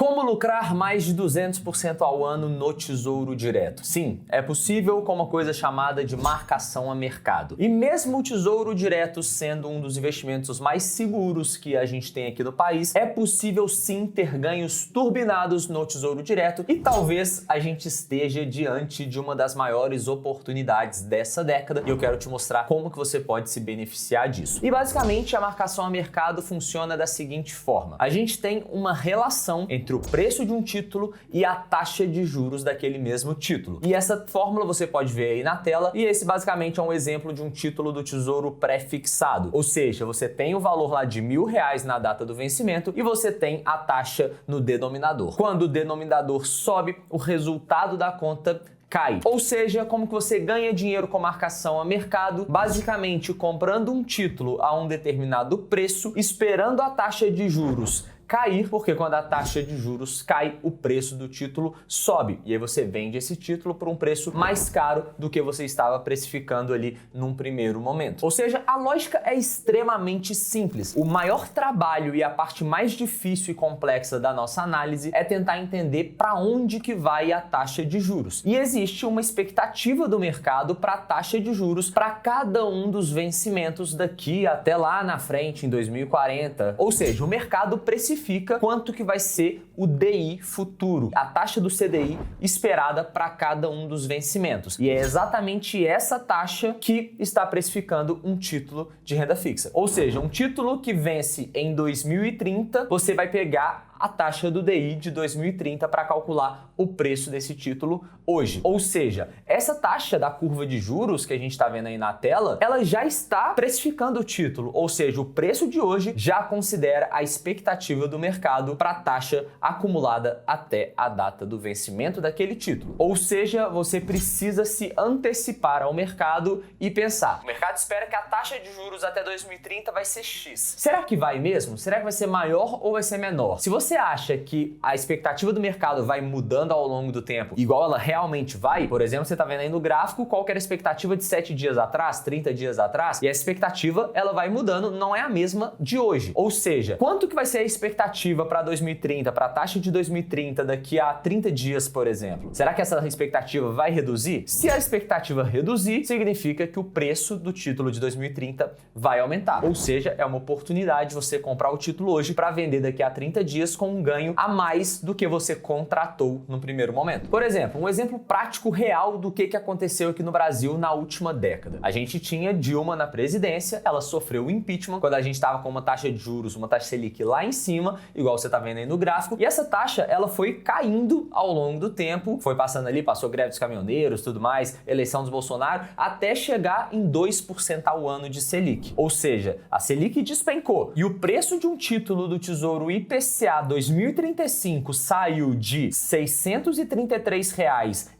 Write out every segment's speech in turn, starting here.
Como lucrar mais de 200% ao ano no Tesouro Direto? Sim, é possível com uma coisa chamada de marcação a mercado. E mesmo o Tesouro Direto sendo um dos investimentos mais seguros que a gente tem aqui no país, é possível sim ter ganhos turbinados no Tesouro Direto e talvez a gente esteja diante de uma das maiores oportunidades dessa década e eu quero te mostrar como que você pode se beneficiar disso. E basicamente a marcação a mercado funciona da seguinte forma: a gente tem uma relação entre o preço de um título e a taxa de juros daquele mesmo título. E essa fórmula você pode ver aí na tela, e esse basicamente é um exemplo de um título do Tesouro pré-fixado. Ou seja, você tem o valor lá de R$1.000 na data do vencimento e você tem a taxa no denominador. Quando o denominador sobe, o resultado da conta cai. Ou seja, como que você ganha dinheiro com marcação a mercado? Basicamente comprando um título a um determinado preço, esperando a taxa de juros cair, porque quando a taxa de juros cai, o preço do título sobe. E aí você vende esse título por um preço mais caro do que você estava precificando ali num primeiro momento. Ou seja, a lógica é extremamente simples. O maior trabalho e a parte mais difícil e complexa da nossa análise é tentar entender para onde que vai a taxa de juros. E existe uma expectativa do mercado para a taxa de juros para cada um dos vencimentos daqui até lá na frente, em 2040. Ou seja, o mercado precifica quanto que vai ser o DI futuro, a taxa do CDI esperada para cada um dos vencimentos. E é exatamente essa taxa que está precificando um título de renda fixa. Ou seja, um título que vence em 2030, você vai pegar a taxa do DI de 2030 para calcular o preço desse título hoje. Ou seja, essa taxa da curva de juros que a gente está vendo aí na tela, ela já está precificando o título, ou seja, o preço de hoje já considera a expectativa do mercado para a taxa acumulada até a data do vencimento daquele título. Ou seja, você precisa se antecipar ao mercado e pensar: o mercado espera que a taxa de juros até 2030 vai ser X. Será que vai mesmo? Será que vai ser maior ou vai ser menor? Se você acha que a expectativa do mercado vai mudando ao longo do tempo, igual ela realmente vai, por exemplo, você está vendo aí no gráfico qual que era a expectativa de 7 dias atrás, 30 dias atrás, e a expectativa ela vai mudando, não é a mesma de hoje. Ou seja, quanto que vai ser a expectativa para 2030, para a taxa de 2030 daqui a 30 dias, por exemplo? Será que essa expectativa vai reduzir? Se a expectativa reduzir, significa que o preço do título de 2030 vai aumentar. Ou seja, é uma oportunidade de você comprar o título hoje para vender daqui a 30 dias com um ganho a mais do que você contratou no primeiro momento. Por exemplo, um exemplo prático real do que aconteceu aqui no Brasil na última década. A gente tinha Dilma na presidência, ela sofreu o impeachment quando a gente estava com uma taxa de juros, uma taxa Selic lá em cima, igual você está vendo aí no gráfico, e essa taxa ela foi caindo ao longo do tempo, foi passando ali, passou greve dos caminhoneiros, tudo mais, eleição dos Bolsonaro, até chegar em 2% ao ano de Selic. Ou seja, a Selic despencou e o preço de um título do Tesouro IPCA 2035 saiu de R$ 633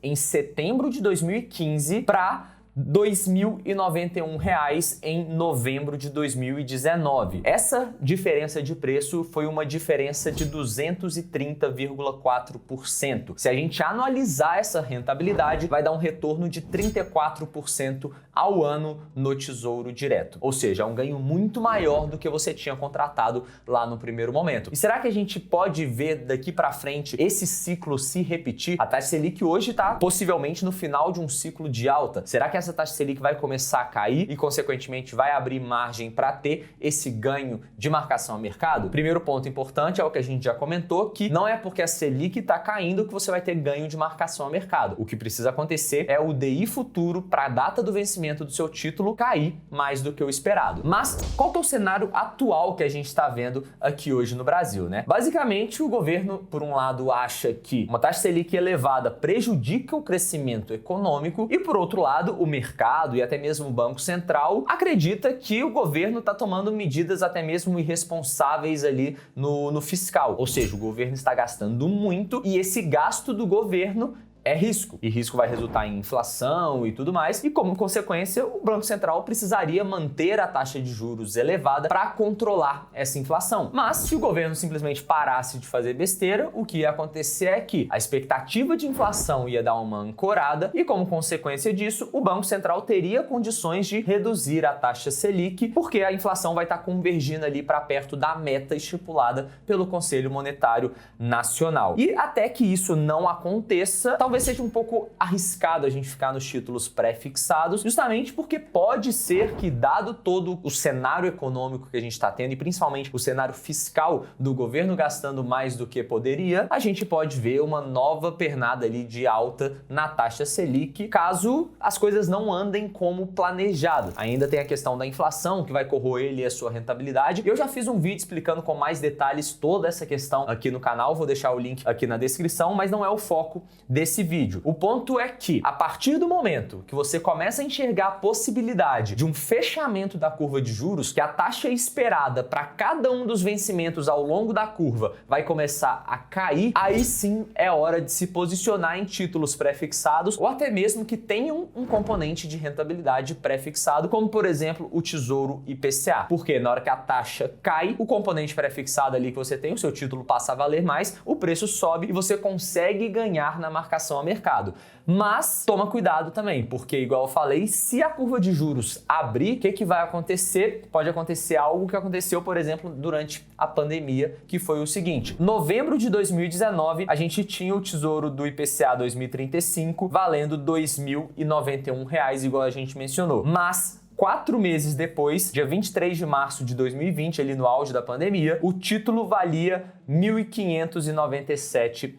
em setembro de 2015 para R$ 2.091 em novembro de 2019. Essa diferença de preço foi uma diferença de 230,4%. Se a gente analisar essa rentabilidade, vai dar um retorno de 34% ao ano no Tesouro Direto. Ou seja, é um ganho muito maior do que você tinha contratado lá no primeiro momento. E será que a gente pode ver daqui para frente esse ciclo se repetir? A taxa Selic hoje está possivelmente no final de um ciclo de alta. Será que essa taxa Selic vai começar a cair e, consequentemente, vai abrir margem para ter esse ganho de marcação a mercado? Primeiro ponto importante é o que a gente já comentou, que não é porque a Selic está caindo que você vai ter ganho de marcação a mercado. O que precisa acontecer é o DI futuro para a data do vencimento do seu título cair mais do que o esperado. Mas qual que é o cenário atual que a gente está vendo aqui hoje no Brasil, né? Basicamente, o governo, por um lado, acha que uma taxa Selic elevada prejudica o crescimento econômico e, por outro lado, o mercado e até mesmo o Banco Central acredita que o governo está tomando medidas até mesmo irresponsáveis ali no fiscal. Ou seja, o governo está gastando muito e esse gasto do governo é risco. E risco vai resultar em inflação e tudo mais. E como consequência, o Banco Central precisaria manter a taxa de juros elevada para controlar essa inflação. Mas se o governo simplesmente parasse de fazer besteira, o que ia acontecer é que a expectativa de inflação ia dar uma ancorada e, como consequência disso, o Banco Central teria condições de reduzir a taxa Selic, porque a inflação vai estar convergindo ali para perto da meta estipulada pelo Conselho Monetário Nacional. E até que isso não aconteça, talvez seja um pouco arriscado a gente ficar nos títulos pré-fixados, justamente porque pode ser que, dado todo o cenário econômico que a gente está tendo e principalmente o cenário fiscal do governo gastando mais do que poderia, a gente pode ver uma nova pernada ali de alta na taxa Selic, caso as coisas não andem como planejado. Ainda tem a questão da inflação, que vai corroer ali a sua rentabilidade. Eu já fiz um vídeo explicando com mais detalhes toda essa questão aqui no canal, vou deixar o link aqui na descrição, mas não é o foco desse vídeo. O ponto é que, a partir do momento que você começa a enxergar a possibilidade de um fechamento da curva de juros, que a taxa esperada para cada um dos vencimentos ao longo da curva vai começar a cair, aí sim é hora de se posicionar em títulos pré-fixados ou até mesmo que tenham um componente de rentabilidade pré-fixado, como por exemplo o Tesouro IPCA. Porque na hora que a taxa cai, o componente pré-fixado ali que você tem, o seu título passa a valer mais, o preço sobe e você consegue ganhar na marcação a mercado. Mas toma cuidado também, porque igual eu falei, se a curva de juros abrir, o que vai acontecer? Pode acontecer algo que aconteceu, por exemplo, durante a pandemia, que foi o seguinte: novembro de 2019, a gente tinha o Tesouro do IPCA 2035 valendo R$ 2.091, igual a gente mencionou. Mas 4 meses depois, dia 23 de março de 2020, ali no auge da pandemia, o título valia R$ 1.597.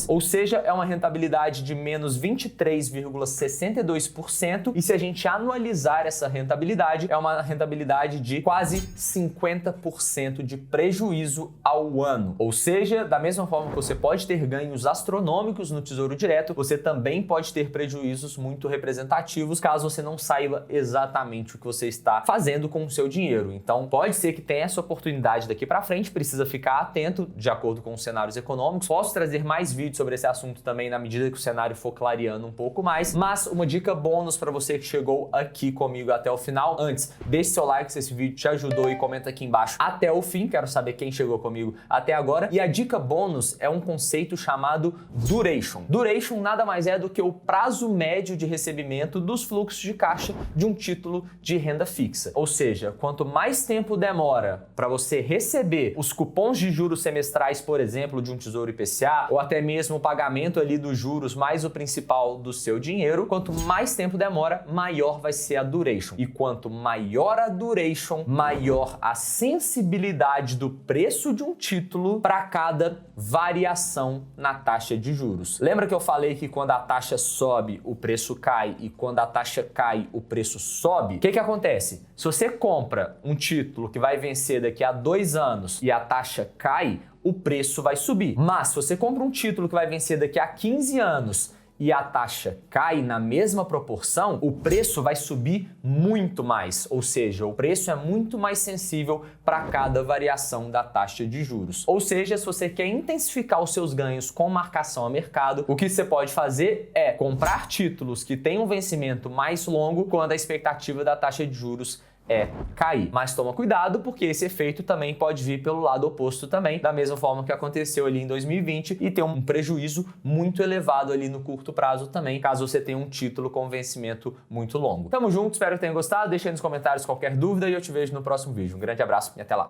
Ou seja, é uma rentabilidade de menos 23,62%, e se a gente anualizar essa rentabilidade, é uma rentabilidade de quase 50% de prejuízo ao ano. Ou seja, da mesma forma que você pode ter ganhos astronômicos no Tesouro Direto, você também pode ter prejuízos muito representativos caso você não saiba exatamente o que você está fazendo com o seu dinheiro. Então, pode ser que tenha essa oportunidade daqui para frente, precisa ficar atento de acordo com os cenários econômicos. Posso trazer mais vídeos sobre esse assunto também na medida que o cenário for clareando um pouco mais, mas uma dica bônus para você que chegou aqui comigo até o final. Antes, deixe seu like se esse vídeo te ajudou e comenta aqui embaixo até o fim, quero saber quem chegou comigo até agora. E a dica bônus é um conceito chamado duration. Duration nada mais é do que o prazo médio de recebimento dos fluxos de caixa de um título de renda fixa. Ou seja, quanto mais tempo demora para você receber os cupons de juros semestrais, por exemplo, de um Tesouro IPCA, ou até mesmo o pagamento ali dos juros mais o principal do seu dinheiro, quanto mais tempo demora, maior vai ser a duration. E quanto maior a duration, maior a sensibilidade do preço de um título para cada variação na taxa de juros. Lembra que eu falei que quando a taxa sobe, o preço cai, e quando a taxa cai, o preço sobe? O que acontece? Se você compra um título que vai vencer daqui a 2 anos e a taxa cai, o preço vai subir. Mas se você compra um título que vai vencer daqui a 15 anos e a taxa cai na mesma proporção, o preço vai subir muito mais, ou seja, o preço é muito mais sensível para cada variação da taxa de juros. Ou seja, se você quer intensificar os seus ganhos com marcação a mercado, o que você pode fazer é comprar títulos que têm um vencimento mais longo quando a expectativa da taxa de juros é cair. Mas toma cuidado, porque esse efeito também pode vir pelo lado oposto também, da mesma forma que aconteceu ali em 2020 e ter um prejuízo muito elevado ali no curto prazo também, caso você tenha um título com vencimento muito longo. Tamo junto, espero que tenham gostado, deixe aí nos comentários qualquer dúvida e eu te vejo no próximo vídeo. Um grande abraço e até lá!